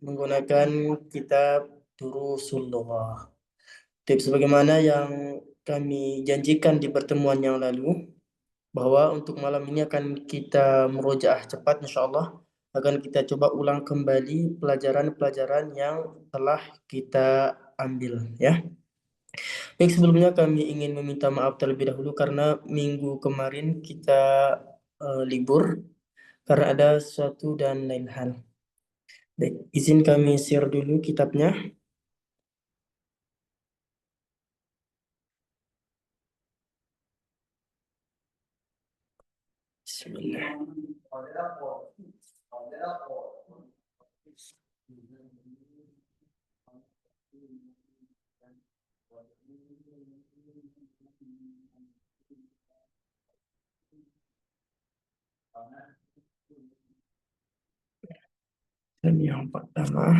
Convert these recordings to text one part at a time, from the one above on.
menggunakan kitab Durusul Lughah. Tips sebagaimana yang kami janjikan di pertemuan yang lalu, bahwa untuk malam ini akan kita murojaah cepat insyaallah. Akan kita coba ulang kembali pelajaran-pelajaran yang telah kita ambil ya. Baik, sebelumnya kami ingin meminta maaf terlebih dahulu karena minggu kemarin kita libur karena ada suatu dan lain hal. Baik, izin kami share dulu kitabnya. Bismillah. Dan yang pertama,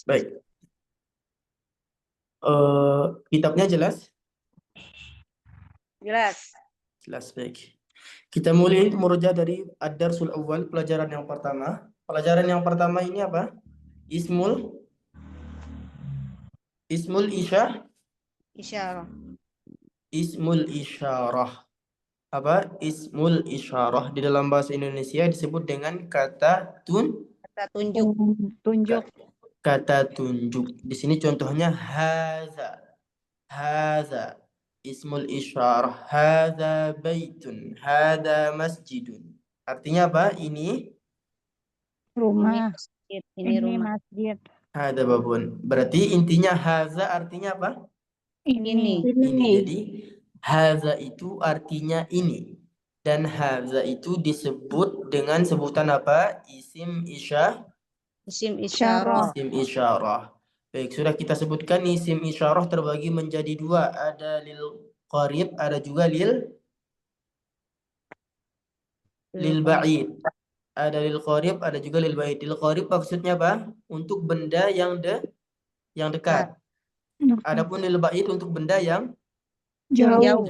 baik. Kitabnya jelas? Jelas. Jelas, baik. Kita mulai murojaah dari Ad-Darsul Awal, pelajaran yang pertama. Pelajaran yang pertama ini apa? Ismul Isyah. Isyarah. Ismul Isyarah. Apa? Ismul Isyarah di dalam bahasa Indonesia disebut dengan kata Kata tunjuk. Kata tunjuk. Di sini contohnya haza. Haza ismul isyarah. Haza baitun. Haza masjidun. Artinya apa? Ini Rumah. Ini rumah. Masjid. haza babun. Berarti intinya haza artinya apa? Ini. Jadi haza itu artinya ini. Dan haza itu disebut dengan sebutan apa? Isim isyarah. Isim isyarah. Isim isyarah. Baik, sudah kita sebutkan isim isyarah terbagi menjadi dua. Ada lil qarib, ada juga lil ba'id. Ada lil qarib, ada juga lil ba'id. Lil qarib maksudnya apa? Untuk benda yang dekat. Adapun lil ba'id untuk benda yang Jauh.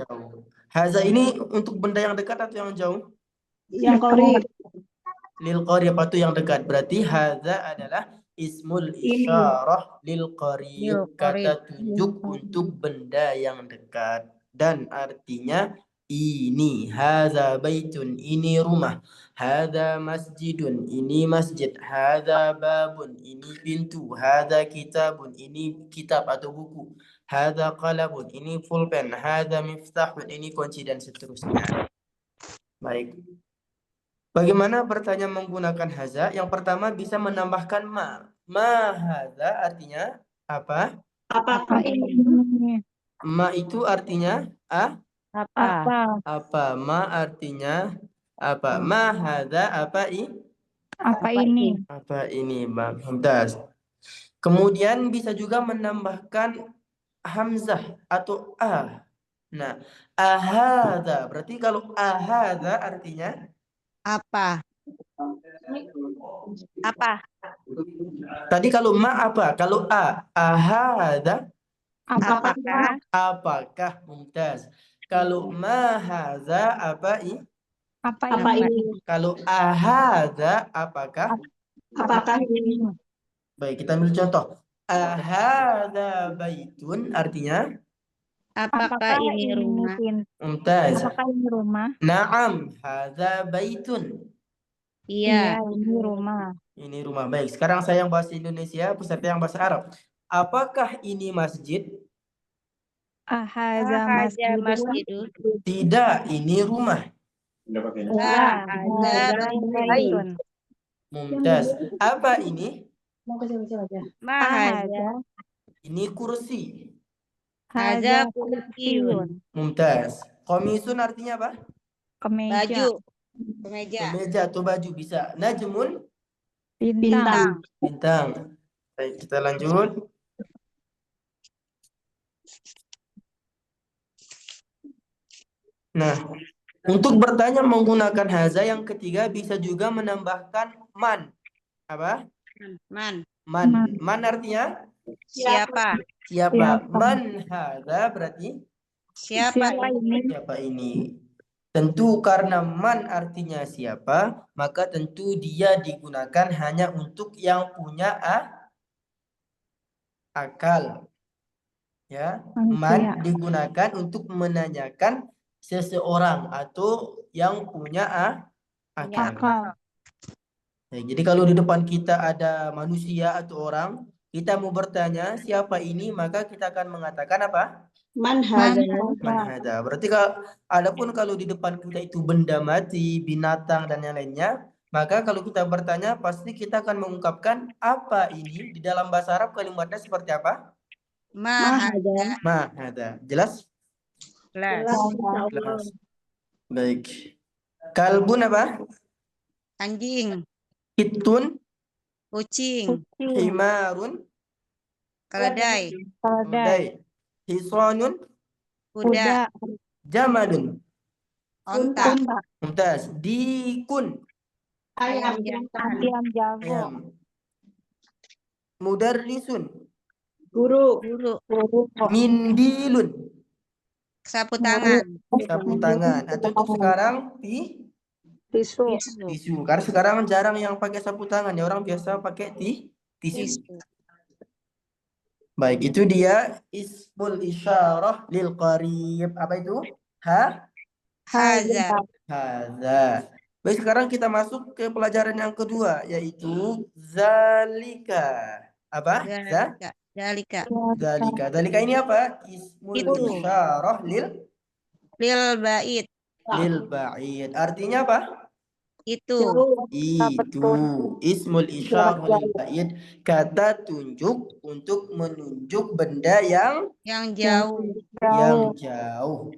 Haza ini untuk benda yang dekat atau yang jauh? Yang qarib. Lil qarib atau yang dekat. Berarti haza adalah ismul isyarah lil qarib, kata tunjuk untuk benda yang dekat, dan artinya ini. Haza baitun, ini rumah. Haza masjidun, ini masjid. Haza babun, ini pintu. Haza kitabun, ini kitab atau buku. Haza qalabun, ini pulpen. Haza miftahun, ini kunci, dan seterusnya. Baik. Bagaimana bertanya menggunakan haza? Yang pertama bisa menambahkan ma. Ma haza artinya apa? Apa ini? Ma itu artinya Apa? apa? Ma artinya apa? Ma haza apa Apa ini? Apa ini, Bang? Mumtaz. Kemudian bisa juga menambahkan hamzah atau a. Nah, ahadza. Berarti kalau ahadza artinya Apa? Apa? tadi kalau ma apa? Kalau ahadza Apakah? apakah? Mumtaz. Kalau ma hadza apa Apa ini? Kalau ahadza apakah? Apakah ini? Baik, kita ambil contoh. Ahadza baitun artinya Apakah ini rumah? Mumtaz. Apakah ini rumah? Naam, hadza baitun. Iya. Ini rumah. Ini rumah. Baik, sekarang saya yang bahasa Indonesia, peserta yang bahasa Arab. Apakah ini masjid? Ahaza Haja masjidun. masjidun. Tidak, ini rumah. Haja baitun. Mumtaz. Apa ini? Mahaja. Ini kursi. Haja kursiyun. Mumtaz. Komisun artinya apa? Kemeja. Baju. Kemeja. Kemeja atau baju bisa. Najmun, Bintang. bintang. Baik, kita lanjut. Nah, untuk bertanya menggunakan haza yang ketiga bisa juga menambahkan man. Apa? Man. Man Siapa? artinya Siapa? siapa? Man haza berarti Siapa ini? siapa ini. Tentu karena man artinya siapa, maka tentu dia digunakan hanya untuk yang punya akal. Ya, Manusia. man digunakan untuk menanyakan seseorang atau yang punya akal. Akal. Ya, jadi kalau di depan kita ada manusia atau orang, kita mau bertanya siapa ini, maka kita akan mengatakan apa? Man Man hadza. Man hada. Berarti adapun kalau di depan kita itu benda mati, binatang dan yang lainnya, maka kalau kita bertanya pasti kita akan mengungkapkan apa ini. Di dalam bahasa Arab kalimatnya seperti apa? Ma hadza. Ma hada. Jelas? Jelas. Jelas. Baik. Kalbun apa? Anjing, Kitun, kucing, himarun, keledai, keledai, hisranun, kuda, jamalun. onta, Mumtaz. Dikun, ayam jantan, Ayam jago. ayam. Mudarrisun, guru, mindilun, sapu tangan, sapu tangan. Atau untuk sekarang Tisu. tisu. Karena sekarang jarang yang pakai sapu tangan, ya orang biasa pakai tisu. tisu, Baik, itu dia ismul isyarah lil qarib. Apa itu? haza, Hadza. Baik, sekarang kita masuk ke pelajaran yang kedua, yaitu zalika. Apa? dalika, dalika, Zalika. Zalika ini apa? Ismul Itu. isyarah lil bait, lil ba'id. Artinya apa? itu, Itu ismul isyarah lil ba'id, kata tunjuk untuk menunjuk benda yang jauh, jauh.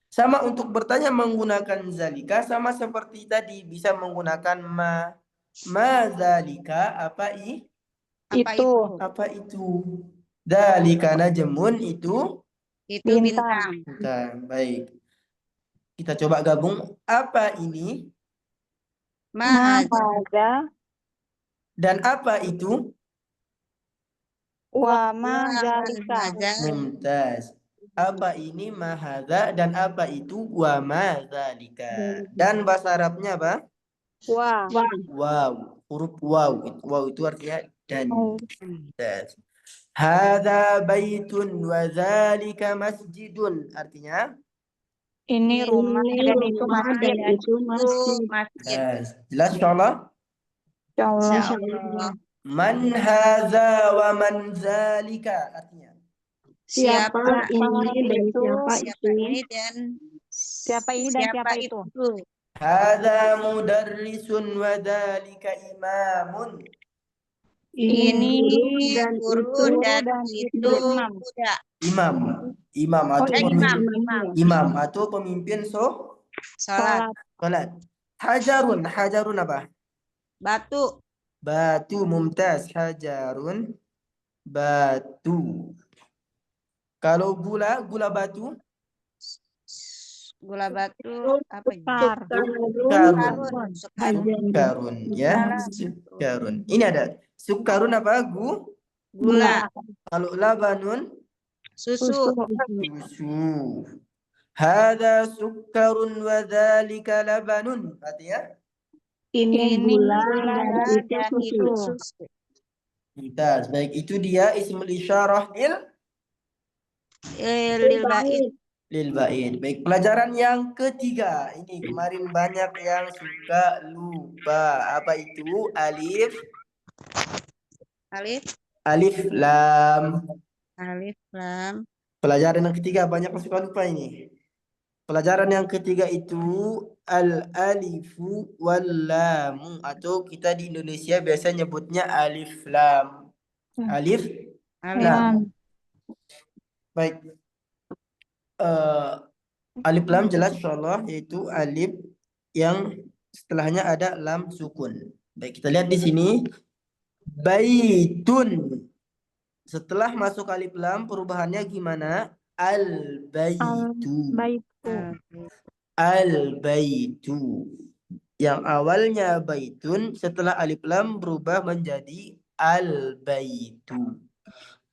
Sama untuk bertanya menggunakan zalika, sama seperti tadi bisa menggunakan ma zalika, apa apa itu? apa itu? Zalika najmun, itu Itu bintang, bukan. Baik. Kita coba gabung. Apa ini ma hadza, Mahaza. dan apa itu? Wa ma mazalika. hadza, Mumtaz. Apa ini mahadza dan apa itu wa ma zalika. Dan bahasa Arabnya apa? Wa. Wow, huruf wow. Wow itu artinya dan. Mumtaz. Hadza baitun wa zalika masjidun. Artinya Ini rumah dan itu masjid. itu masjid. jelas insyaallah. Insyaallah. Man hadza wa man zalika. Artinya Siapa ini dan siapa ini dan Siapa ini dan siapa itu? hadza mudarrisun wa zalika imamun. Ini guru dan itu imam. kuda. Imam atau Imam. imam atau pemimpin Salat, salat. Hajarun apa? batu, Batu. Mumtaz. Hajarun batu. Kalau gula batu apa ini? karun. Sukarun, Karun ya. Karun. Ini ada sukarun apa? gula, Kalau labanun susu, susu. Hadza sukkarun wa dzalika labanun. Artinya Ini gula dan itu susu. mumtaz. Baik, itu dia ismul isyarah Lil bait, lil ba'id. Baik, pelajaran yang ketiga. Ini kemarin banyak yang suka lupa. Apa itu? alif, Alif lam. alif, lam, Pelajaran yang ketiga banyak yang suka lupa ini. Pelajaran yang ketiga itu al-alifu wal lamu, atau kita di Indonesia biasa nyebutnya alif lam. Alif lam. Baik. Alif lam jelas insyaallah, yaitu alif yang setelahnya ada lam sukun. Baik, kita lihat di sini baitun. Setelah masuk alif lam perubahannya gimana? Al-baitu. Al-baitu. Yang awalnya baitun, setelah alif lam berubah menjadi al-baitu.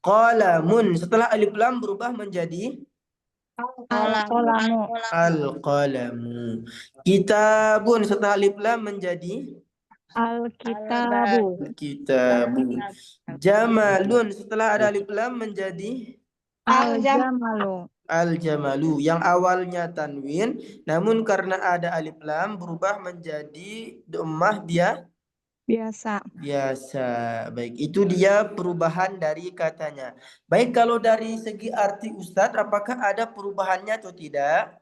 Qalamun, setelah alif lam berubah menjadi Al-qalamu. Al-qalamu. Kitabun setelah alif lam menjadi Al-kitabu. kitabu. Jamalun setelah ada alif lam menjadi Al-jamalu. al-jamalu. Yang awalnya tanwin namun karena ada alif lam berubah menjadi dhammah dia Biasa. biasa. Baik, itu dia perubahan dari katanya. Baik, kalau dari segi arti Ustadz, apakah ada perubahannya atau tidak?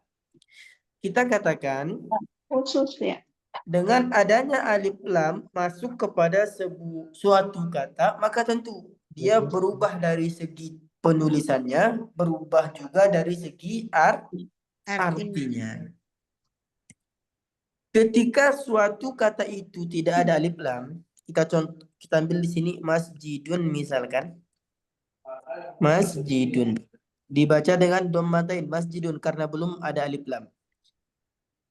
Kita katakan Khusus ya. dengan adanya alif lam masuk kepada suatu kata, maka tentu dia berubah dari segi penulisannya, berubah juga dari segi artinya. Ketika suatu kata itu tidak ada alif lam, kita ambil di sini masjidun misalkan. Masjidun dibaca dengan dhammatain masjidun karena belum ada alif lam.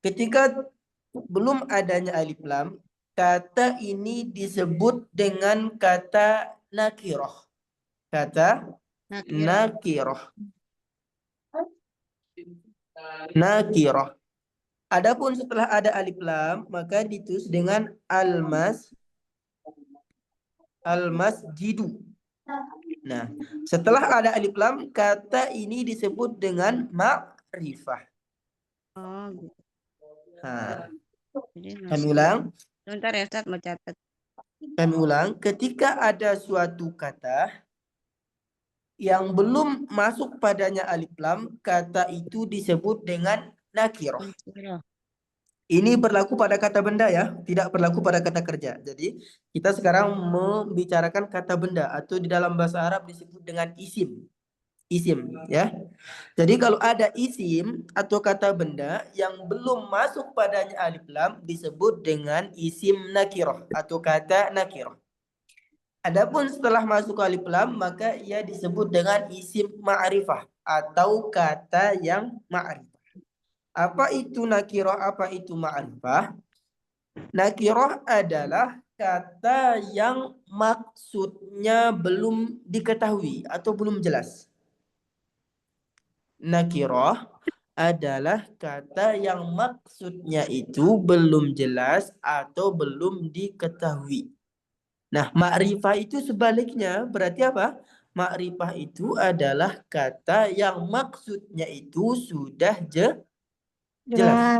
Ketika belum adanya alif lam, kata ini disebut dengan kata nakirah. Kata nakirah. Nakirah. Adapun setelah ada alif lam, maka ditulis dengan al-masjidu. Nah, setelah ada alif lam, kata ini disebut dengan ma'rifah. Oh, gitu. Nah, Jadi kami ulang. sebentar ya Ustaz, mau catat. Kami ulang. Ketika ada suatu kata yang belum masuk padanya alif lam, kata itu disebut dengan nakirah. Ini berlaku pada kata benda ya, tidak berlaku pada kata kerja. Jadi kita sekarang membicarakan kata benda atau di dalam bahasa Arab disebut dengan isim. Isim ya. Jadi kalau ada isim atau kata benda yang belum masuk padanya alif lam disebut dengan isim nakirah atau kata nakirah. Adapun setelah masuk alif lam maka ia disebut dengan isim ma'rifah atau kata yang ma'rifah. Apa itu nakirah, apa itu ma'rifah? Nakirah adalah kata yang maksudnya belum diketahui atau belum jelas. Nakirah adalah kata yang maksudnya itu belum jelas atau belum diketahui. Nah, ma'rifah itu sebaliknya, berarti apa? Ma'rifah itu adalah kata yang maksudnya itu sudah jelas.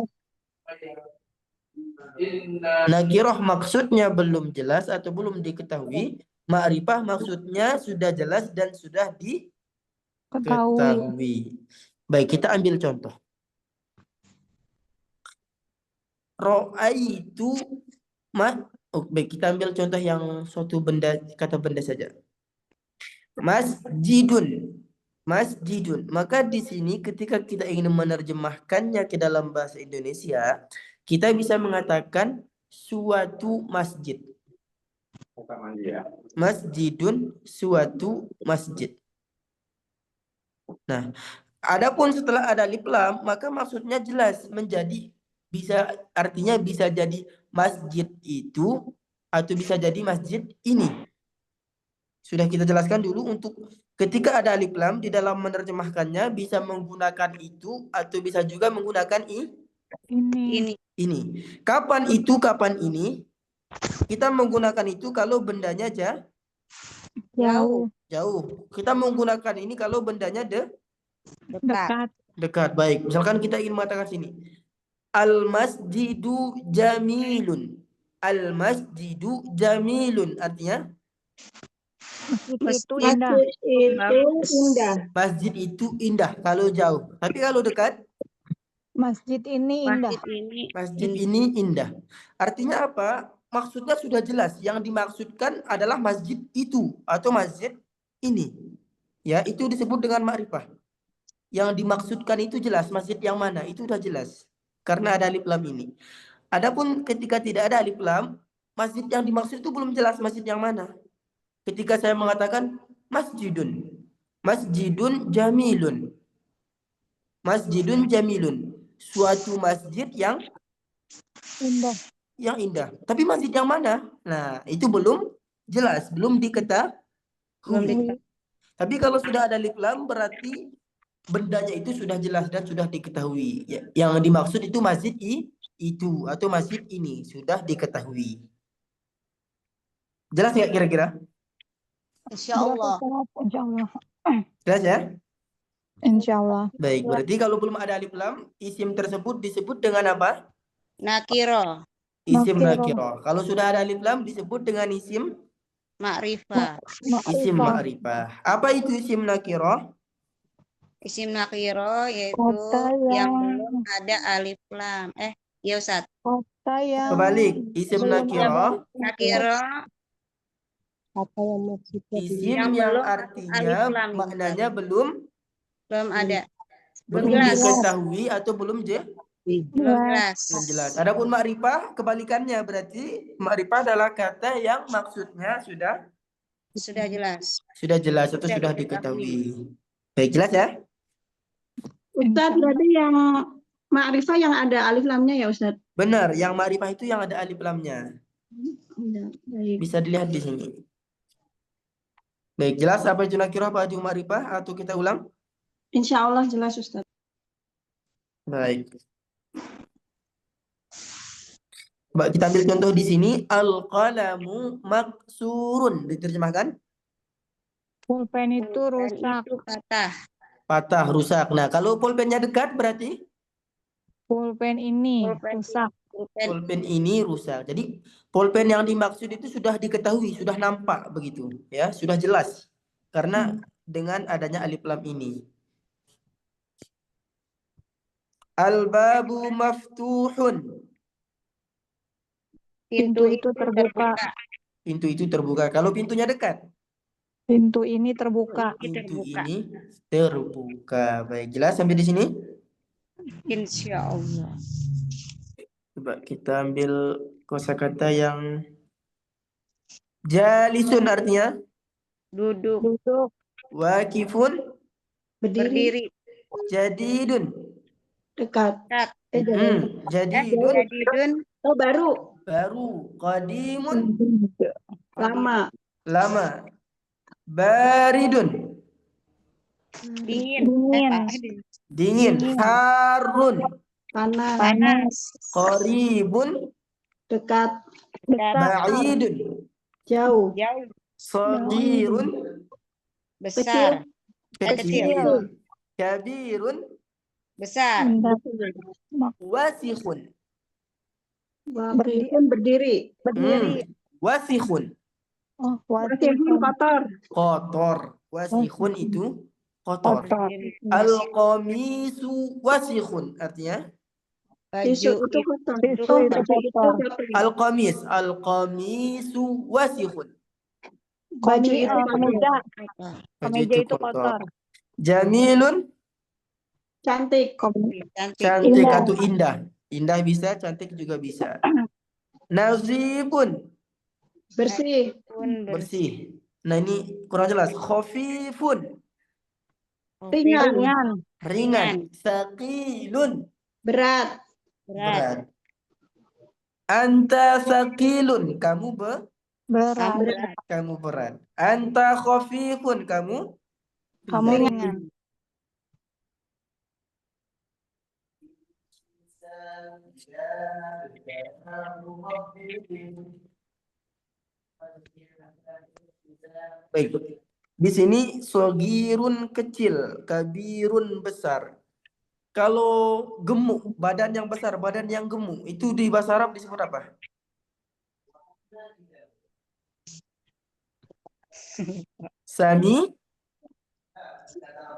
Nakirah maksudnya belum jelas atau belum diketahui. Ma'rifah maksudnya sudah jelas dan sudah diketahui. Baik, kita ambil contoh. Ro'aitu baik, kita ambil contoh yang suatu benda, kata benda saja. Masjidun. Masjidun. Maka di sini ketika kita ingin menerjemahkannya ke dalam bahasa Indonesia, kita bisa mengatakan suatu masjid. Masjidun, suatu masjid. Nah, adapun setelah ada alif lam, maka maksudnya jelas menjadi artinya bisa jadi masjid itu atau bisa jadi masjid ini. Sudah kita jelaskan dulu untuk ketika ada alif lam di dalam menerjemahkannya bisa menggunakan itu atau bisa juga menggunakan Ini. Kapan itu, kapan ini? Kita menggunakan itu kalau bendanya Jauh. Kita menggunakan ini kalau bendanya Dekat. dekat. Baik, misalkan kita ingin mengatakan sini. Al-masjidu jamilun. Al-masjidu jamilun. Artinya? Masjid itu indah. Masjid itu indah kalau jauh. Tapi kalau dekat? Masjid ini indah. Masjid ini indah. Artinya apa? Maksudnya sudah jelas. Yang dimaksudkan adalah masjid itu atau masjid ini. Ya, itu disebut dengan ma'rifah. Yang dimaksudkan itu jelas, masjid yang mana itu sudah jelas. Karena ada alif lam ini. Adapun ketika tidak ada alif lam, masjid yang dimaksud itu belum jelas masjid yang mana. Ketika saya mengatakan masjidun. Masjidun jamilun. Masjidun jamilun. Suatu masjid yang indah. Tapi masjid yang mana? Nah, itu belum jelas, belum diketahui. Tapi kalau sudah ada alif lam berarti bendanya itu sudah jelas dan sudah diketahui. Yang dimaksud itu masjid itu atau masjid ini sudah diketahui. Jelas nggak kira-kira? Insyaallah. Insyaallah. Jelas ya? Insyaallah. Baik, berarti kalau belum ada alif lam, isim tersebut disebut dengan apa? Nakiro. Isim Nakiro. nakiro. Kalau sudah ada alif lam disebut dengan isim Ma'rifah. isim ma'rifah. Apa itu isim nakiro? Isim nakiro yaitu Kota yang yang belum ada alif lam. Ya Ustaz. kota yang Kebalik, isim belum nakiro, Nakiro Apa yang maksudnya isim yang yang belum artinya alif lam, maknanya belum ada. Belum belum jelas. diketahui atau belum Belum jelas. belum jelas. Adapun ma'rifah kebalikannya, berarti ma'rifah adalah kata yang maksudnya sudah jelas. jelas atau sudah diketahui. Baik, jelas ya? Ustadz, berarti yang ma'rifah yang ada alif lamnya ya Ustadz? Benar, yang ma'rifah itu yang ada alif lamnya. Ya, baik. Bisa dilihat di sini. Baik, jelas apa itu nakirah, apa itu ma'rifah, atau kita ulang? Insya Allah jelas Ustadz. Baik. Coba kita ambil contoh di sini, al-qalamu maksurun. Diterjemahkan? pulpen itu rusak. Itu patah. Patah, rusak. Nah, kalau pulpennya dekat berarti Pulpen ini Pulpen. rusak. pulpen ini rusak. Jadi pulpen yang dimaksud itu sudah diketahui, sudah nampak begitu, ya, sudah jelas. Karena dengan adanya alif lam ini. Al-babu maftuhun. Pintu itu terbuka. Pintu itu terbuka. Kalau pintunya dekat, Pintu ini terbuka. pintu ini terbuka. Baik, jelas sampai di sini? Insyaallah. Coba kita ambil kosakata yang jalisun, artinya Duduk. Duduk. wakifun, Berdiri, jadidun. dekat. Dekat. Jadidun, Jadidun. Oh, baru, baru. Qadimun, lama. lama. Baridun, Dingin. dingin. Harun, Panas, Panas. qaribun, dekat, ba'idun. jauh, Jauh. Saghirun, Besar. kecil. Kabirun, Besar. wasikhun. wakifun berdiri, Wasikhun, Oh, wakifun kotor, kotor. Wasikhun itu kotor. Al-qamisu wasikhun, artinya tisu Baju itu kotor. Tisu itu kotor. al-qamisu wasikhun. Baju itu Kemeja. Baju Kemeja itu kotor. Jamilun, cantik, cantik. cantik atau indah. Indah bisa, cantik juga bisa. Nazibun, bersih, bersih. Nah, ini kurang jelas. Khafifun, ringan, ringan. Saqilun, berat, berat. Anta saqilun, kamu Berat. kamu berat. Anta khafifun, kamu Ringan. Baik. Di sini sogirun kecil, kabirun besar. Kalau gemuk, badan yang besar, badan yang gemuk, itu di bahasa Arab disebut apa?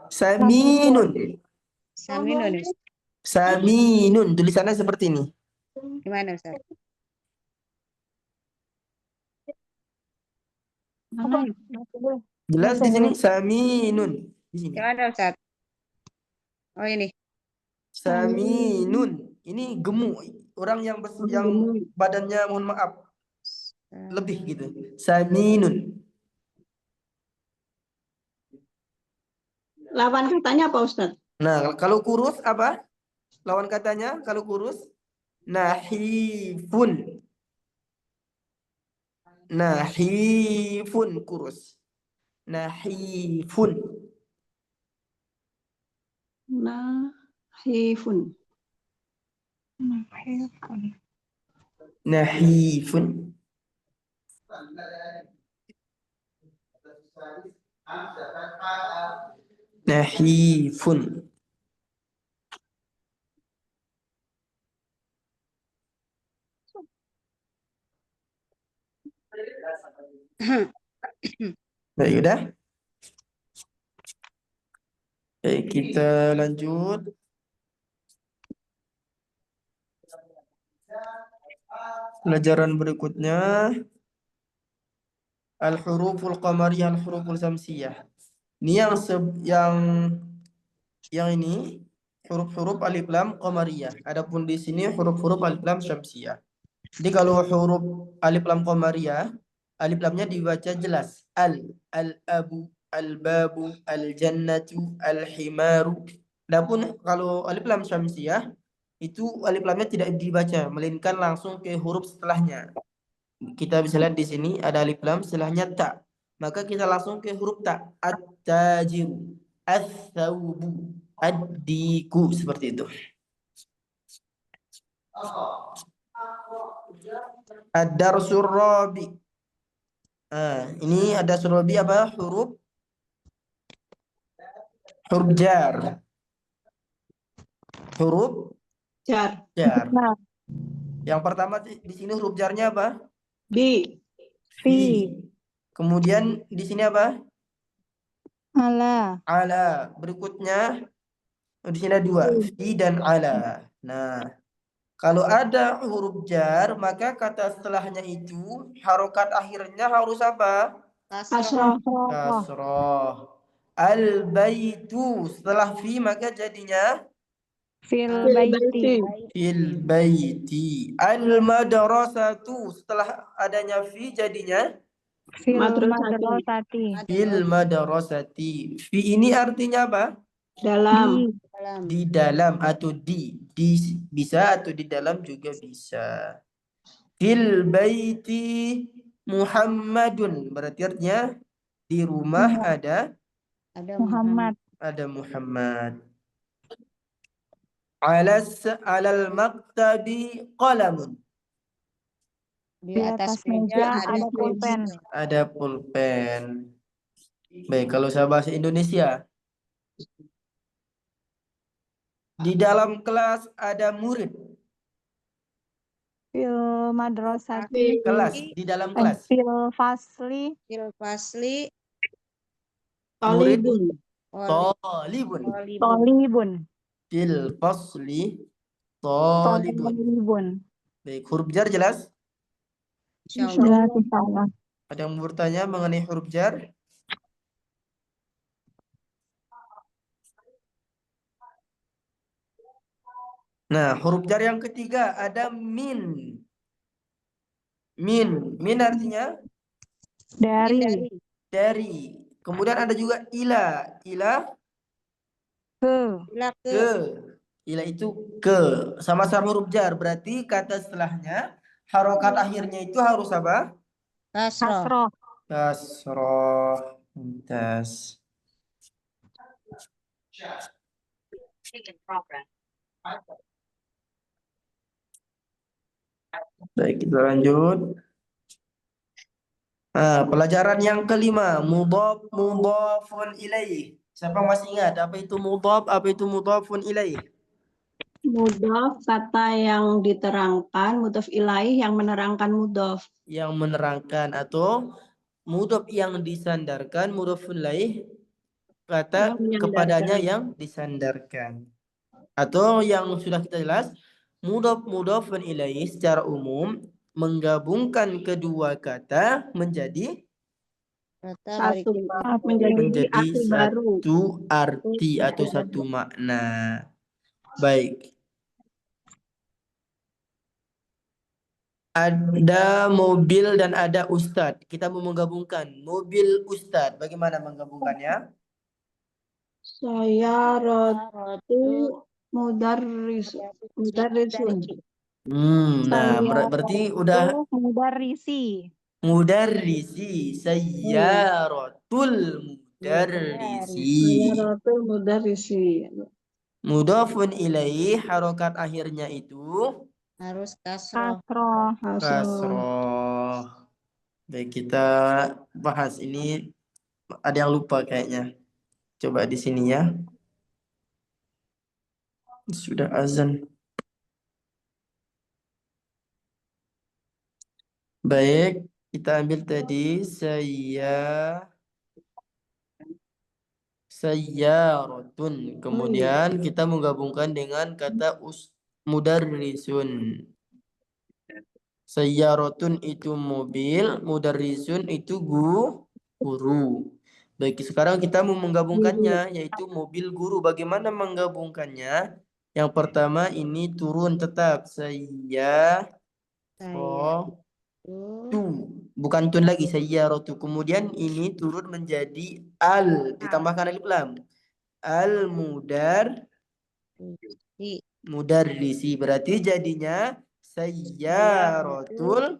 Saminun. Saminun. Tulisannya seperti ini. Gimana Ustaz? Jelas di sini saminun. Di sini. Gimana Ustaz? Oh ini. Saminun. Ini gemuk. Orang yang badannya, mohon maaf, lebih gitu. Saminun. lawan katanya apa Ustadz? Nah, kalau kurus apa? Lawan katanya kalau kurus? Nahifun. Nahifun kurus. Nahifun. Nahifun. Nahifun. Nahifun. Baik, udah. Baik, kita lanjut. Pelajaran berikutnya al-huruful qamariyah, al-huruful samsiyah. Ini yang ini huruf-huruf alif lam qamariyah. Adapun di sini huruf-huruf alif lam syamsiyah. Jadi kalau huruf alif lam qamariyah, alif lamnya dibaca jelas. Al-abu, al-babu, al-jannatu, al-himaru. Adapun kalau alif lam syamsiyah itu alif lamnya tidak dibaca, melainkan langsung ke huruf setelahnya. Kita bisa lihat di sini ada alif lam, setelahnya ta. Maka kita langsung ke huruf ta. At-tajiru, ats-tsaubu, ad-diku, seperti itu. Ad-darsur rabi. Ini ada surabi apa? Huruf jar. Huruf Jar. jar. Nah, Yang pertama di sini huruf jarnya apa? Bi. Fi. Kemudian di sini apa? ala. Ala. Berikutnya di sini ada dua, fi dan ala. Nah, kalau ada huruf jar, maka kata setelahnya itu harokat akhirnya harus apa? Kasroh. Kasroh. Al-baitu setelah fi maka jadinya Fil baiti. fil baiti. Al-madrasatu setelah adanya fi jadinya Fil Madrasati. madrasati. fil madrasati. Fi ini artinya apa? Dalam. Di dalam atau di bisa atau di dalam juga bisa. Fil baiti Muhammadun berarti artinya di rumah ada Muhammad. Muhammad. Alal maktabi qalamun. Di atas meja meja ada pulpen. Ada pulpen. Baik, kalau saya bahasa Indonesia. Di dalam kelas ada murid. Fil madrasati. Kelas, di dalam kelas. Fil fasli. Fil fasli Murid Talibun. talibun. Tolibun. Fil fasli talibun. Tolibun. Baik, huruf jar jelas? Jelas, insyaallah. Ada yang bertanya mengenai huruf jar? Nah, huruf jar yang ketiga ada min. Min artinya Dari. dari. Kemudian ada juga ila. Ila Ke. ke. Ila itu ke. Sama-sama huruf jar. Berarti kata setelahnya harokat akhirnya itu harus apa? kasroh. Kasroh. Mumtaz. Baik, kita lanjut. Pelajaran yang kelima, mudhafun ilaih. Siapa yang masih ingat apa itu mudhaf, apa itu mudhafun ilaih? Mudhaf kata yang diterangkan, mudhaf ilaih yang menerangkan mudhaf. Yang menerangkan atau mudhaf yang disandarkan, mudhafun ilaih kata kepadanya yang disandarkan. Atau yang sudah kita jelas, mudhafun ilaih secara umum menggabungkan kedua kata menjadi Satu. menjadi Arti baru. satu arti atau satu makna. Baik. Ada mobil dan ada ustadz. Kita mau menggabungkan mobil ustadz. Bagaimana menggabungkannya? Saya rotu mudarrisun. Nah, berarti udah Mudarrisi. mudarrisi. Sayyaratul mudarrisi. Saya rotu mudarrisi. Mudhafun ilaih harokat akhirnya itu Harus kasroh. Kasroh. kasroh. Baik, kita bahas ini. Ada yang lupa kayaknya. Coba di sini ya. Sudah azan. Baik, kita ambil tadi sayyaratun. Kemudian kita menggabungkan dengan kata mudarrisun. Sayyaratun itu mobil, mudarrisun itu guru. Baik, sekarang kita mau menggabungkannya, yaitu mobil guru. Bagaimana menggabungkannya? Yang pertama ini turun tetap. Bukan tun lagi, sayyaratu. Kemudian ini turun menjadi ditambahkan alif lam. Mudarrisi. Berarti jadinya sayyaratul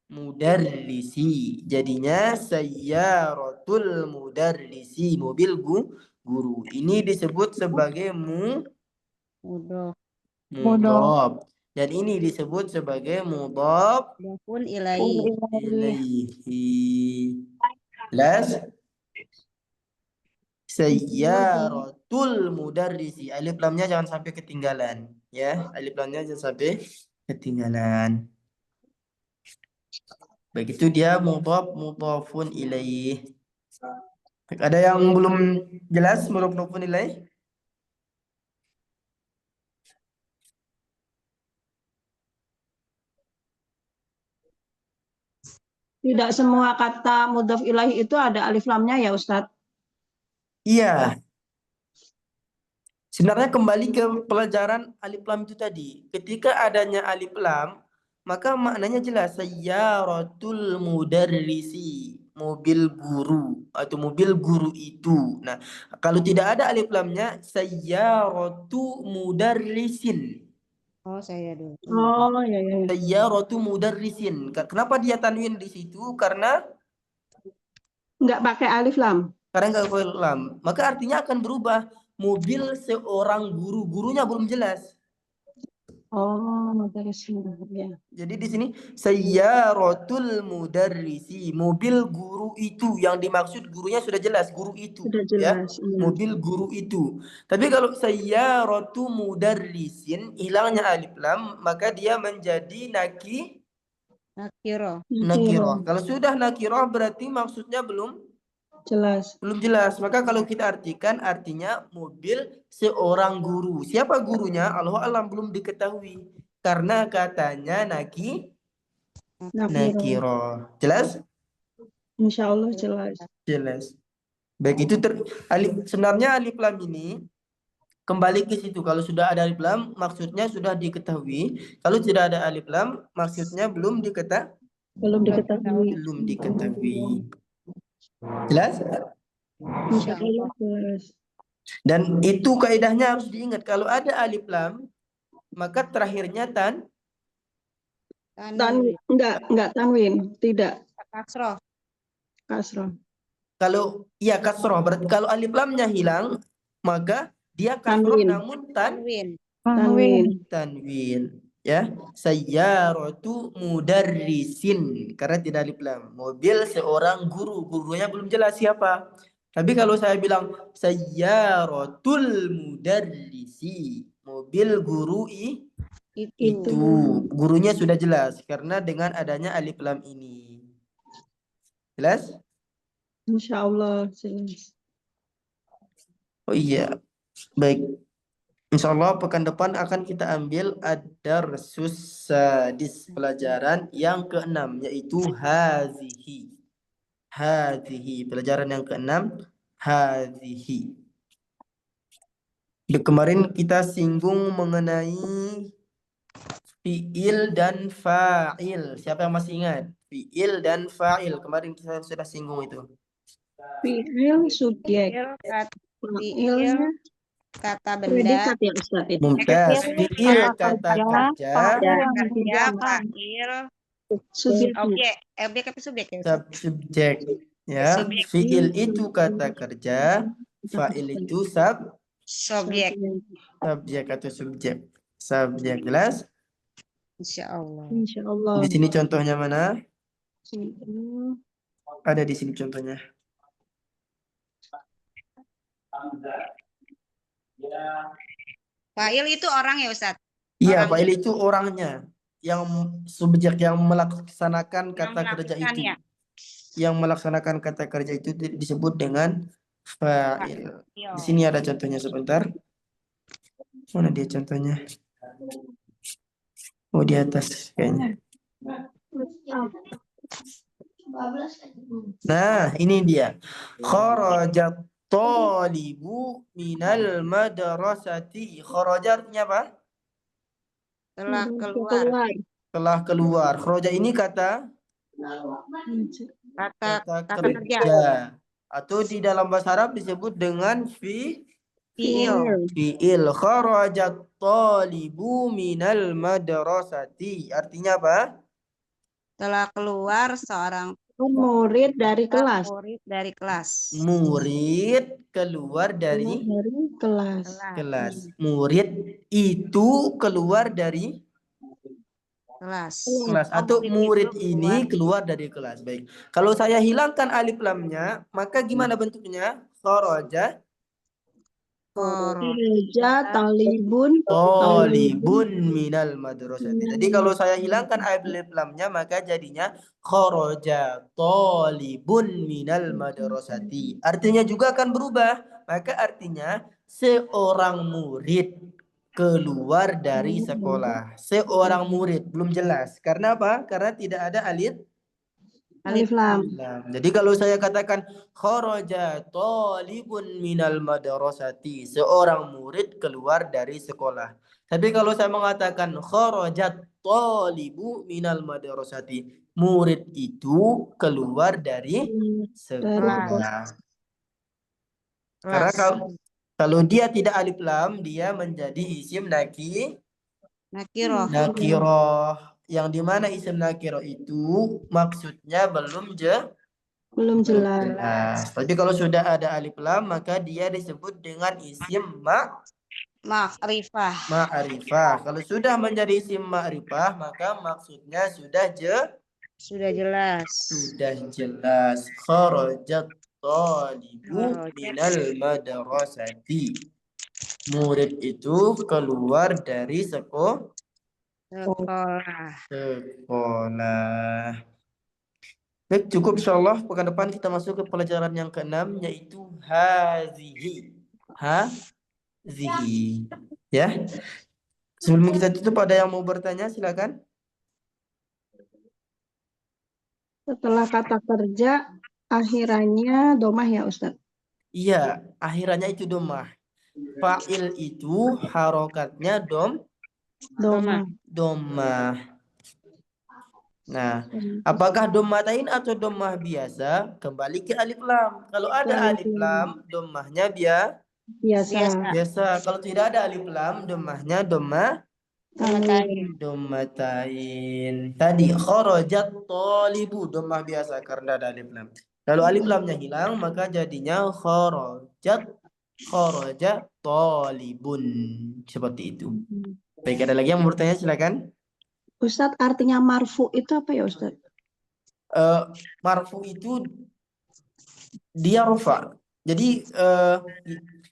mudarrisi. Jadinya sayyaratul mudarrisi, mobil guru. Ini disebut sebagai mudhaf. Dan ini disebut sebagai Mudhafun ilaihi. Sayyaratul mudarrisi. Alif lamnya jangan sampai ketinggalan, ya. Alif lamnya jangan sampai ketinggalan. Begitu dia mudhafun ilaih. Ada yang belum jelas mudhafun ilaih? Tidak semua kata mudhaf ilaih itu ada alif lamnya ya Ustadz? Iya. Sebenarnya kembali ke pelajaran alif lam itu tadi. Ketika adanya alif lam, maka maknanya jelas. Sayyaratul mudarrisi, mobil guru atau mobil guru itu. Nah, kalau tidak ada alif lamnya, sayyaratu mudarrisin. Oh, saya dulu. Oh, ya. Sayyaratu mudarrisin. Kenapa dia tanwin di situ? Karena Nggak pakai alif lam. nggak pakai lam. Maka artinya akan berubah. Mobil seorang guru. Gurunya belum jelas. Oh, mudarrisin. Ya. Jadi di sini sayyaratul mudarrisi, mobil guru itu. Yang dimaksud gurunya sudah jelas, guru itu. Sudah jelas. Ya? Mobil guru itu. Tapi kalau sayyaratu mudarrisin, hilangnya alif lam, maka dia menjadi Nakiro. nakiroh. Kalau sudah nakiroh berarti maksudnya belum jelas. Maka kalau kita artikan, artinya mobil seorang guru. Siapa gurunya? Allah alam, belum diketahui. Karena katanya nakiro. Jelas? Insya Allah jelas. Baik, itu sebenarnya alif lam ini kembali ke situ. Kalau sudah ada alif lam, maksudnya sudah diketahui. Kalau tidak ada alif lam, maksudnya belum diketahui. Jelas? Insya Allah jelas. Dan itu kaidahnya harus diingat. Kalau ada alif lam, maka terakhirnya enggak tanwin, tidak Kasroh. Kalau iya kasroh, berarti kalau alif lamnya hilang, maka dia kasroh namun tanwin. Ya, sayyaratu mudarrisin, karena tidak alif lam. Mobil seorang guru, gurunya belum jelas siapa. Tapi kalau saya bilang sayyaratul mudarrisi, mobil guru itu gurunya sudah jelas karena dengan adanya alif lam ini. Jelas? Insya Allah jelas. Oh iya, baik. Insya Allah pekan depan akan kita ambil ad-darsus sadis, pelajaran yang ke-6, yaitu hazihi. Pelajaran yang ke-6, hazihi. Kemarin kita singgung mengenai fi'il dan fa'il. Siapa yang masih ingat? Fi'il dan fa'il. Kemarin kita sudah singgung itu. Fi'il subjek. Fa'ilnya kata benda. Predikat ya Ustaz. Mumtaz. Fi'il kata kerja. Fa'il. Objek apa subjek ya? Subjek. Ya. Fi'il itu kata kerja. Fa'il itu Subjek. Subjek atau subjek. Subjek jelas. Insyaallah. Insyaallah. Di sini contohnya mana? Hmm. Ada di sini contohnya. Fa'il itu orang ya Ustaz? Iya, Orang fa'il itu orangnya. Yang subjek yang melaksanakan yang kata kerja melakukan itu. ya. Yang melaksanakan kata kerja itu disebut dengan fa'il. Iya. Di sini ada contohnya sebentar. Mana dia contohnya? Oh, di atas kayaknya. Nah, ini dia. Kharajat talibu minal madrasati. Kharaja artinya apa? Telah keluar. Telah keluar. Kharaja ini kata Kata kerja. kerja. Atau di dalam bahasa Arab disebut dengan Fi'il. fi'il. Kharajat talibu minal madrasati. Artinya apa? Telah keluar seorang Murid dari kelas. murid dari kelas. Murid keluar dari kelas. Murid itu keluar dari Kelas. kelas. Atau murid ini keluar dari kelas. Baik. Kalau saya hilangkan alif lamnya, maka gimana bentuknya? Kharaja Kharaja talibun talibun minal madrasati. Jadi kalau saya hilangkan alif lamnya, maka jadinya kharaja talibun minal madrasati. Artinya juga akan berubah. Maka artinya seorang murid keluar dari sekolah. Seorang murid belum jelas. Karena apa? Karena tidak ada alif lam. Jadi kalau saya katakan kharaja talibun minal madrasati, seorang murid keluar dari sekolah. Tapi kalau saya mengatakan kharajat talibu minal madrasati, murid itu keluar dari sekolah. Karena kalau dia tidak alif lam, dia menjadi isim Nakiroh. Yang dimana isim nakiro itu maksudnya belum jelas. Tapi kalau sudah ada alif lam, maka dia disebut dengan isim Ma'rifah. ma'rifah. Kalau sudah menjadi isim ma'rifah, maka maksudnya sudah jelas. Kharajat talibu minal madrasati. Murid itu keluar dari sekolah. Baik, cukup insyaallah. Pekan depan kita masuk ke pelajaran yang ke-6, yaitu hazihi. Hazihi. Ya. Sebelum kita tutup, ada yang mau bertanya? Silakan. Setelah kata kerja, akhirannya domah ya Ustadz? Iya, akhirannya itu domah. Fa'il itu harokatnya domah. Nah, apakah dommatain atau domah biasa? Kembali ke alif lam. Kalau ada alif lam, domahnya biasa. Kalau tidak ada alif lam, domahnya dommatain. Tadi kharajat talibu, domah biasa karena ada alif lam. Kalau alif lamnya hilang, maka jadinya kharaja talibun. Seperti itu. Baik, ada lagi yang mau bertanya? Silakan. Ustadz, artinya marfu itu apa ya Ustadz? Marfu itu dia rufa. Jadi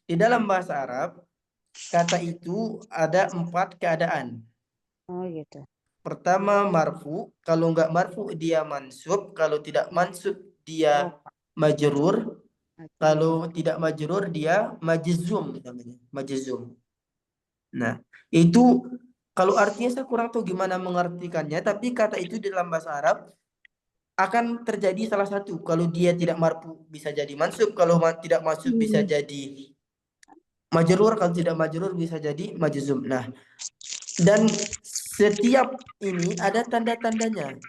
di dalam bahasa Arab kata itu ada 4 keadaan. Oh gitu. Pertama marfu, kalau enggak marfu dia mansub, kalau tidak mansub dia majrur, kalau tidak majrur dia majzum namanya, majzum. Nah, itu kalau artinya saya kurang tahu gimana mengartikannya, tapi kata itu di dalam bahasa Arab akan terjadi salah satu. Kalau dia tidak marfu bisa jadi mansub, kalau tidak mansub bisa jadi majrur, kalau tidak majrur bisa jadi majzum. Nah, dan setiap ini ada tanda-tandanya.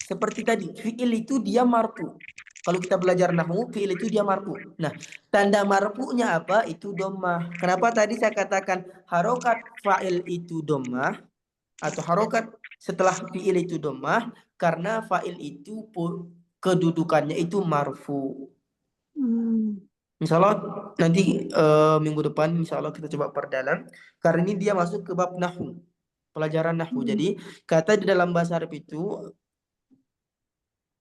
Seperti tadi, fi'il itu dia marfu. Kalau kita belajar nahwu, fi'il itu dia marfu. Nah, tanda marfu'nya apa? Itu dhammah. Kenapa tadi saya katakan harokat fa'il itu dhammah atau harokat setelah fi'il itu dhammah? Karena fa'il itu kedudukannya itu marfu. Insya Allah nanti minggu depan insya Allah kita coba perdalam. Karena ini dia masuk ke bab nahwu, pelajaran nahwu. Jadi kata di dalam bahasa Arab itu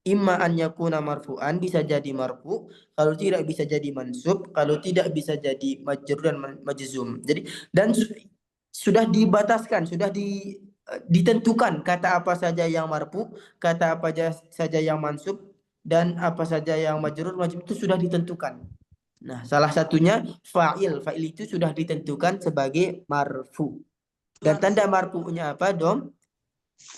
imma an yakuna marfu'an, bisa jadi marfu, kalau tidak bisa jadi mansub, kalau tidak bisa jadi majrur dan majzum. Jadi dan sudah dibataskan, sudah ditentukan kata apa saja yang marfu, kata apa saja yang mansub, dan apa saja yang majrur majzum itu sudah ditentukan. Nah, salah satunya fa'il. Fa'il itu sudah ditentukan sebagai marfu. Dan tanda marfu'nya apa, Dom?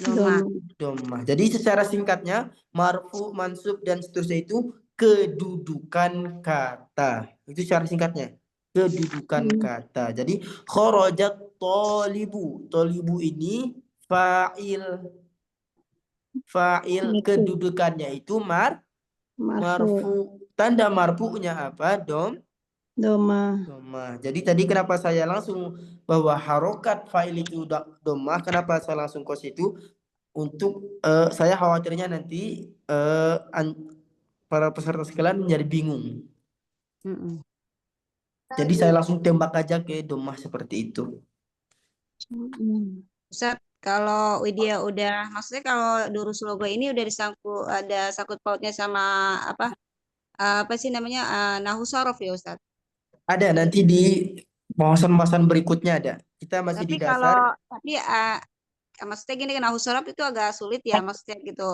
Doma. Domah. Jadi secara singkatnya marfu, mansub dan seterusnya itu kedudukan kata. Itu secara singkatnya. Kedudukan kata. Jadi kharajat talibu. Talibu ini fa'il. Fa'il, kedudukannya itu marfu. Tanda marfu'nya apa, Dom? Doma. Domah. Jadi tadi kenapa saya langsung bahwa harokat fa'il itu domah, kenapa saya langsung ke situ? Untuk saya khawatirnya nanti para peserta sekalian menjadi bingung. Mm-mm. Jadi saya langsung tembak aja ke domah seperti itu. Ustaz, kalau Widya udah, maksudnya kalau Durus Logo ini udah disangkut, ada sangkut pautnya sama apa sih namanya, Nahu Sorof ya Ustaz? Ada nanti di bahasan-bahasan berikutnya ada. Kita masih Tapi di dasar. maksudnya gini kan Nahu Sorof itu agak sulit ya, maksudnya gitu.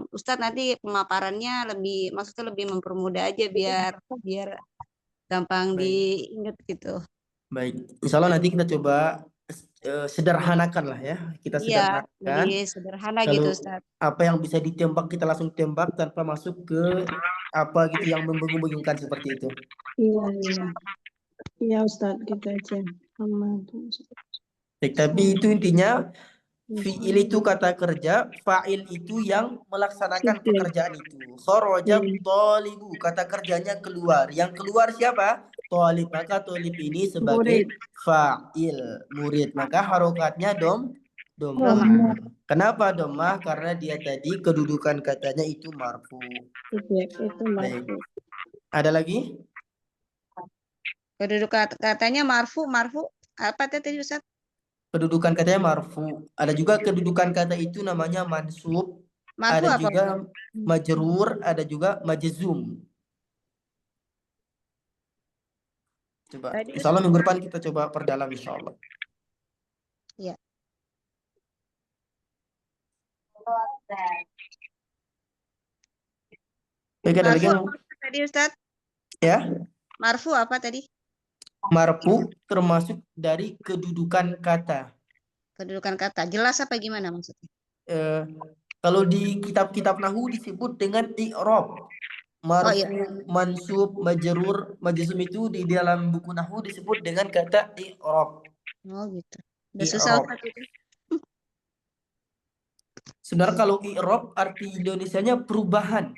Ustaz nanti pemaparannya maksudnya lebih mempermudah aja biar gampang Baik. diingat gitu. Baik. Insya Allah nanti kita coba sederhanakan lah ya. Kita Iya, sederhanakan. lebih sederhana Kalau gitu Ustaz. apa yang bisa ditembak kita langsung tembak tanpa masuk ke apa gitu yang membingungkan seperti itu. Iya. Iya Ustaz, gitu aja. Baik, tapi itu intinya fi'il itu kata kerja, fa'il itu yang melaksanakan pekerjaan itu. Kharaja talibu, kata kerjanya keluar. Yang keluar siapa? Talib. Maka talib ini sebagai fa'il, murid. Maka harokatnya domah. Kenapa domah? Karena dia tadi kedudukan katanya itu marfu. Itu Baik. Ada lagi? Kedudukan katanya marfu apa tadi Ustaz? Kedudukan katanya marfu. Ada juga kedudukan kata itu namanya mansub. Marfu Ada apa? juga majrur, ada juga majzum. Coba. Insya Allah minggu depan kita coba perdalam insya Allah. Iya. Baik, ada lagi? Marfu apa tadi Ustaz? Ya. Marfu apa tadi? Marfu termasuk dari kedudukan kata. Kedudukan kata. Jelas apa gimana maksudnya? Kalau di kitab-kitab nahwu disebut dengan i'rab. Marfu, mansub, majrur, majzum itu di dalam buku nahwu disebut dengan kata i'rab. Oh gitu. Udah susah Ustaz itu. Sebenarnya kalau i'rab arti Indonesianya perubahan.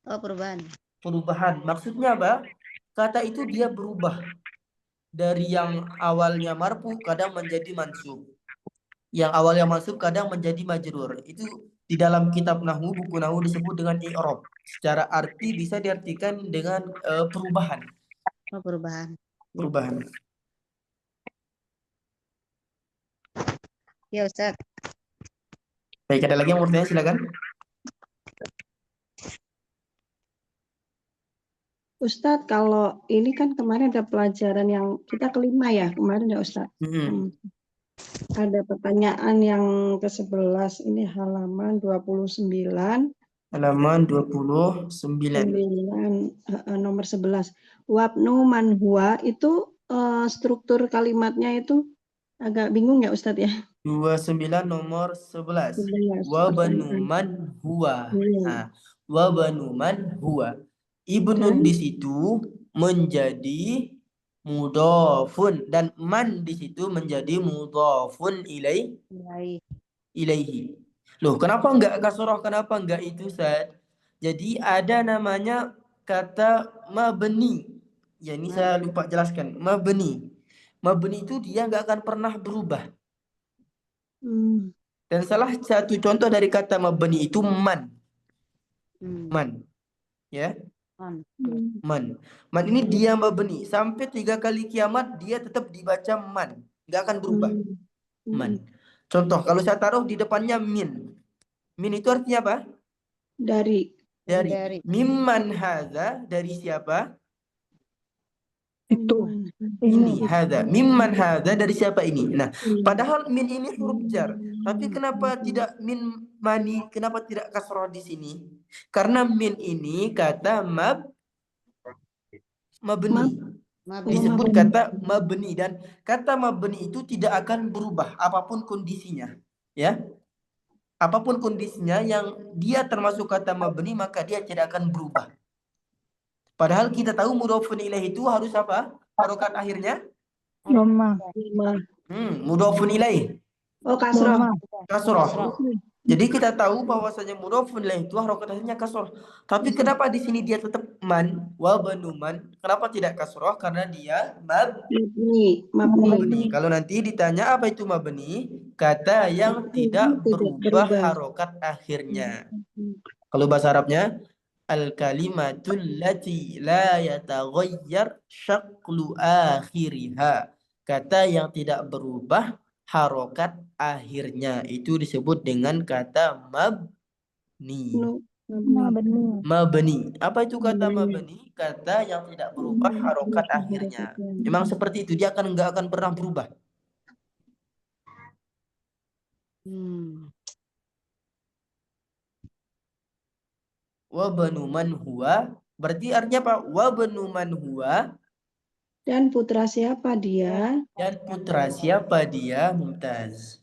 Oh, perubahan. Perubahan. Maksudnya apa? Kata itu dia berubah. Dari yang awalnya marfu kadang menjadi mansub. Yang awalnya mansub kadang menjadi majrur. Itu di dalam kitab nahwu, buku nahwu disebut dengan i'rab. Secara arti bisa diartikan dengan perubahan. Oh, perubahan. Perubahan. Ya Ustaz. Baik, ada lagi yang mau bertanya silakan. Ustadz, kalau ini kan kemarin ada pelajaran yang kita kelima ya, kemarin ya Ustadz. Ada pertanyaan yang ke-11, ini halaman 29. Halaman 29. Nomor 11. Wabnu man huwa itu struktur kalimatnya itu agak bingung ya Ustadz ya. 29 nomor 11. Wabnu man huwa. Nah, wabnu man huwa. Ibnun di situ menjadi mudhafun dan man di situ menjadi mudhafun ilaihi. Loh, kenapa enggak kasroh? Kenapa enggak itu, Ustaz? Jadi ada namanya kata mabni. Ya, ini saya lupa jelaskan. Mabni. Mabni itu dia enggak akan pernah berubah. Dan salah satu contoh dari kata mabni itu man. Man. Ya. Man. Man ini dia mabni. Sampai 3 kali kiamat dia tetap dibaca man. Nggak akan berubah. Man. Contoh, kalau saya taruh di depannya min. Min itu artinya apa? Dari. Dari. Mimman hadza, dari siapa? Itu. Ini hadza. Mimman hadza, dari siapa ini? Nah, padahal min ini huruf jar. Tapi kenapa tidak min mani? Kenapa tidak kasroh di sini? Karena min ini kata mabni. Disebut kata mabni, dan kata mabni itu tidak akan berubah apapun kondisinya. Ya. Apapun kondisinya yang dia termasuk kata mabni, maka dia tidak akan berubah. Padahal kita tahu mudhofun ilaih itu harus apa? Harokat akhirnya? Dhamma. Mudhofun ilaih. Oh, kasroh. Kasroh. Jadi kita tahu bahwasanya mudhofun ilaih itu harokat akhirnya kasroh. Tapi kenapa di sini dia tetap man, wa banu man? Kenapa tidak kasroh? Karena dia mabni. Kalau nanti ditanya apa itu mabni, kata yang tidak berubah harokat akhirnya. Kalau bahasa Arabnya, al-kalimatul lati la yataghayyar syaqlu akhiriha. Kata yang tidak berubah harokat akhirnya. Itu disebut dengan kata mabni. Mabni. Apa itu kata mabni? Kata yang tidak berubah harokat akhirnya. Memang seperti itu, dia nggak akan pernah berubah. Wa banu man huwa, berarti artinya apa? Wa banu man huwa, dan putra siapa dia? Dan putra siapa dia? Mumtaz.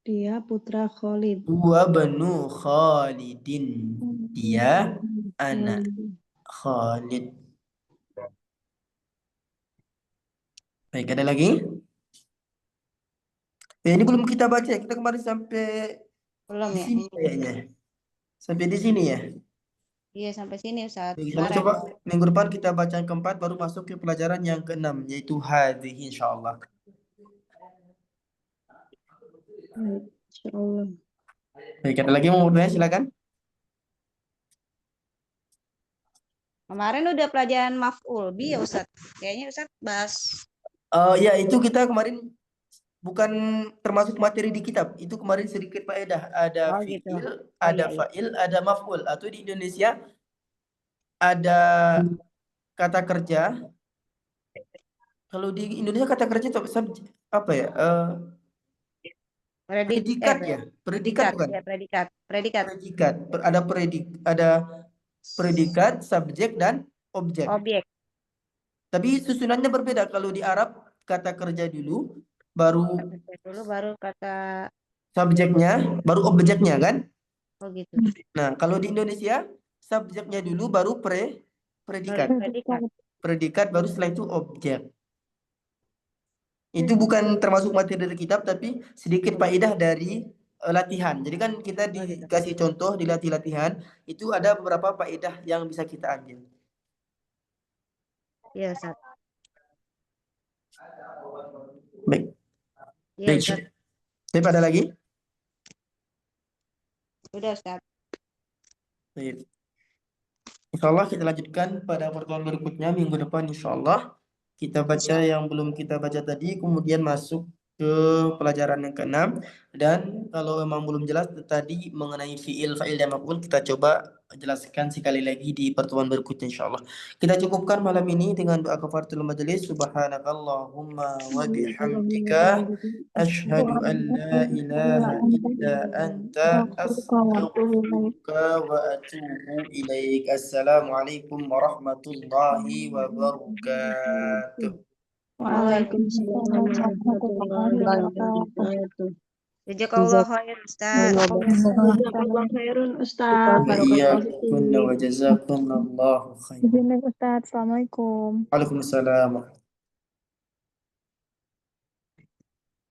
Dia putra Khalid. Wa banu Khalidin, dia anak Khalid. Baik, ada lagi? Ini belum kita baca, kita kemarin sampai Belum di ya? sini kayaknya. Sampai di sini ya. Iya, sampai sini Ustaz. Kita coba minggu depan kita baca yang keempat, baru masuk ke pelajaran yang keenam, yaitu hadhihi insyaallah. Insyaallah. Baik, ada lagi mau bertanya, silakan. Kemarin udah pelajaran maf'ul bi ya Ustaz. Kayaknya Ustaz bahas. Ya itu kita kemarin bukan termasuk materi di kitab. Itu kemarin sedikit faedah. Ada fi'il, gitu. ada fa'il, ada maf'ul. Atau di Indonesia ada kata kerja. Kalau di Indonesia kata kerja itu apa ya? Predikat ya? Predikat bukan? Ya, predikat. Predikat. Ada predikat, subjek, dan objek. Tapi susunannya berbeda. Kalau di Arab kata kerja dulu, baru kata subjeknya, baru objeknya kan? Oh gitu. Nah, kalau di Indonesia subjeknya dulu, baru predikat. Predikat baru setelah itu objek. Itu bukan termasuk materi dari kitab, tapi sedikit faedah dari latihan. Jadi kan kita dikasih contoh di latihan, itu ada beberapa faedah yang bisa kita ambil. Iya, Ustaz. Baik. Iya, Ustaz. Baik, ada lagi? Sudah, Ustaz. Baik. Insyaallah kita lanjutkan pada pertemuan berikutnya minggu depan insyaallah. Kita baca yang belum kita baca tadi, kemudian masuk ke pelajaran yang keenam. Dan kalau memang belum jelas tadi mengenai fi'il, fa'il, dan maf'ul, kita coba jelaskan sekali lagi di pertemuan berikutnya insyaallah. Kita cukupkan malam ini dengan doa kafaratul majelis. Subhanakallahumma wa bihamdika asyhadu an la ilaha illa anta astaghfiruka wa atubu ilaik. Assalamualaikum warahmatullahi wabarakatuh. Waalaikumsalam warahmatullahi wabarakatuh. Jazakallahu khairan, Ustaz. Jazakallahu khairan, Ustaz. Wa jazakumullahu khairan. Ustaz, assalamualaikum. Waalaikumsalam.